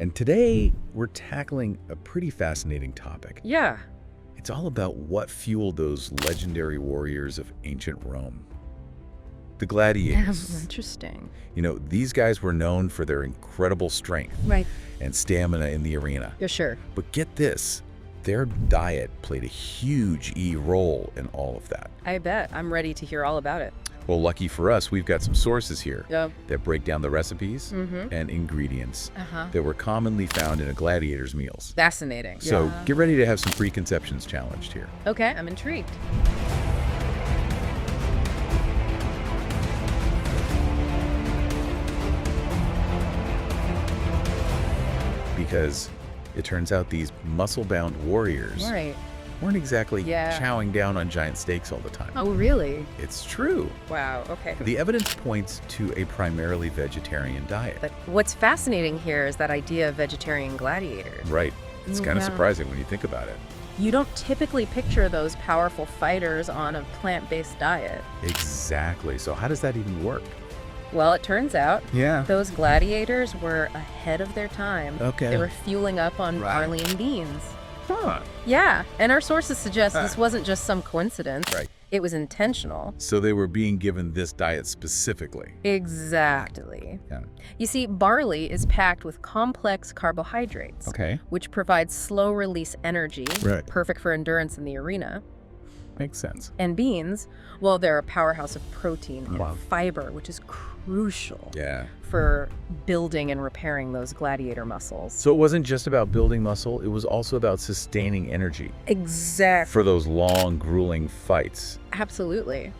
And today, we're tackling a pretty fascinating topic. Yeah. It's all about what fueled those legendary warriors of ancient Rome. The gladiators. Interesting. You know, these guys were known for their incredible strength Right. and stamina in the arena. Yeah, sure. But get this, their diet played a huge role in all of that. I bet. I'm ready to hear all about it. Well, lucky for us, we've got some sources here Yep. that break down the recipes and ingredients that were commonly found in a gladiator's meals. Fascinating. So get ready to have some preconceptions challenged here. Okay, I'm intrigued. Because it turns out these muscle-bound warriors Right. weren't exactly Yeah. chowing down on giant steaks all the time. Oh, really? It's true. Wow. Okay. The evidence points to a primarily vegetarian diet. But what's fascinating here is that idea of vegetarian gladiators. Right. It's kind of Yeah. surprising when you think about it. You don't typically picture those powerful fighters on a plant-based diet. Exactly. So how does that even work? Well, it turns out Yeah. those gladiators were ahead of their time. Okay. They were fueling up on Right. barley and beans. Huh. Yeah, and our sources suggest this wasn't just some coincidence. Right. It was intentional. So they were being given this diet specifically. Exactly. Yeah. You see, barley is packed with complex carbohydrates, Okay. which provides slow-release energy, Right. perfect for endurance in the arena. Makes sense. And beans, well, they're a powerhouse of protein and Wow. fiber, which is crucial Yeah. for building and repairing those gladiator muscles. So it wasn't just about building muscle, it was also about sustaining energy Exactly. for those long, grueling fights. Absolutely.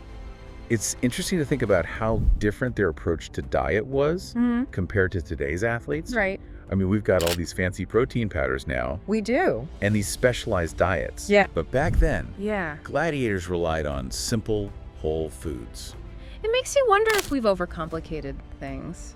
It's interesting to think about how different their approach to diet was compared to today's athletes. Right. I mean, we've got all these fancy protein powders now We do. and these specialized diets. Yeah. But back then, Yeah. gladiators relied on simple, whole foods. It makes you wonder if we've overcomplicated things.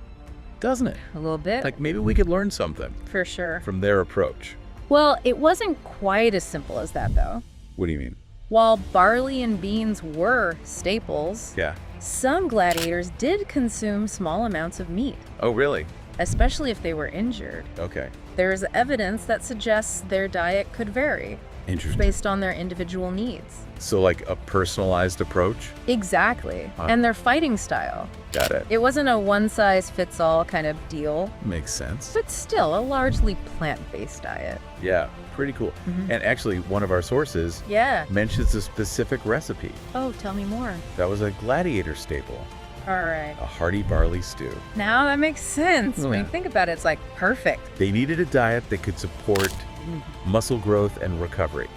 Doesn't it? A little bit. Like maybe we could learn something For sure. from their approach. Well, it wasn't quite as simple as that, though. What do you mean? While barley and beans were staples, Yeah. some gladiators did consume small amounts of meat, Oh, really? especially if they were injured. Okay. There's evidence that suggests their diet could vary Interesting. based on their individual needs. So like a personalized approach? Exactly. And their fighting style. Got it. It wasn't a one-size-fits-all kind of deal, Makes sense. but still a largely plant-based diet. Yeah, pretty cool. And actually, one of our sources Yeah. mentions a specific recipe. Oh, tell me more. That was a gladiator staple, All right. a hearty barley stew. Now that makes sense. When Yeah. you think about it, it's like perfect. They needed a diet that could support muscle growth and recovery.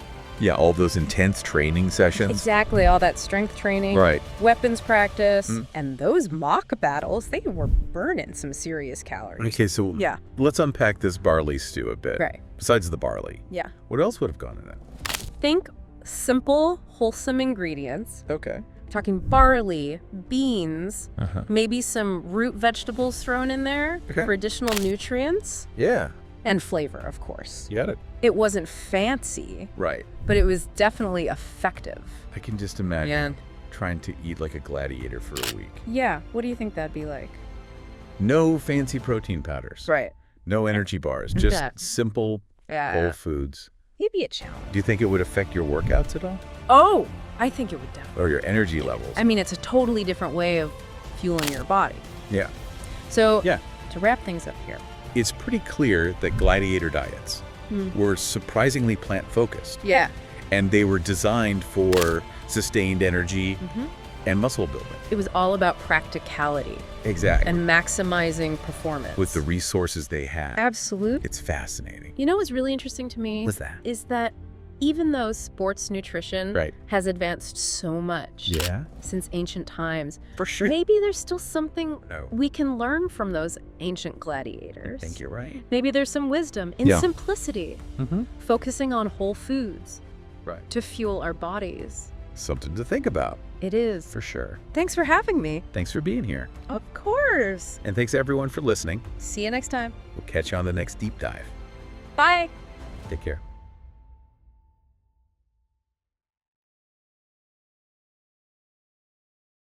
Yeah, all those intense training sessions. Exactly. All that strength training, Right. weapons practice, and those mock battles, they were burning some serious calories. Okay, so Yeah. let's unpack this barley stew a bit. Right. Besides the barley, Yeah. what else would have gone in it? Think simple, wholesome ingredients. Okay. Talking barley, beans, Uh-huh. maybe some root vegetables thrown in there Okay. for additional nutrients Yeah, and flavor, of course. you got it. It wasn't fancy, Right. but it was definitely effective. I can just imagine trying to eat like a gladiator for a week. Yeah. What do you think that'd be like? No fancy protein powders. Right. No energy bars. Just Yeah. simple, whole foods. Maybe a challenge. Do you think it would affect your workouts at all? Oh, I think it would definitely. Or your energy levels? I mean, it's a totally different way of fueling your body. Yeah. So, Yeah. to wrap things up here. It's pretty clear that gladiator diets were surprisingly plant-focused. Yeah. And they were designed for sustained energy and muscle building. It was all about practicality Exactly. and maximizing performance. With the resources they had. Absolutely. It's fascinating. You know what's really interesting to me? What's that? Is that even though sports nutrition Right. has advanced so much Yeah. since ancient times, For sure. maybe there's still something No. we can learn from those ancient gladiators. I think you're right. Maybe there's some wisdom in Yeah. simplicity, focusing on whole foods Right. to fuel our bodies. Something to think about, It is. for sure. Thanks for having me. Thanks for being here. Of course. And thanks everyone for listening. See you next time. We'll catch you on the next deep dive. Bye. Take care.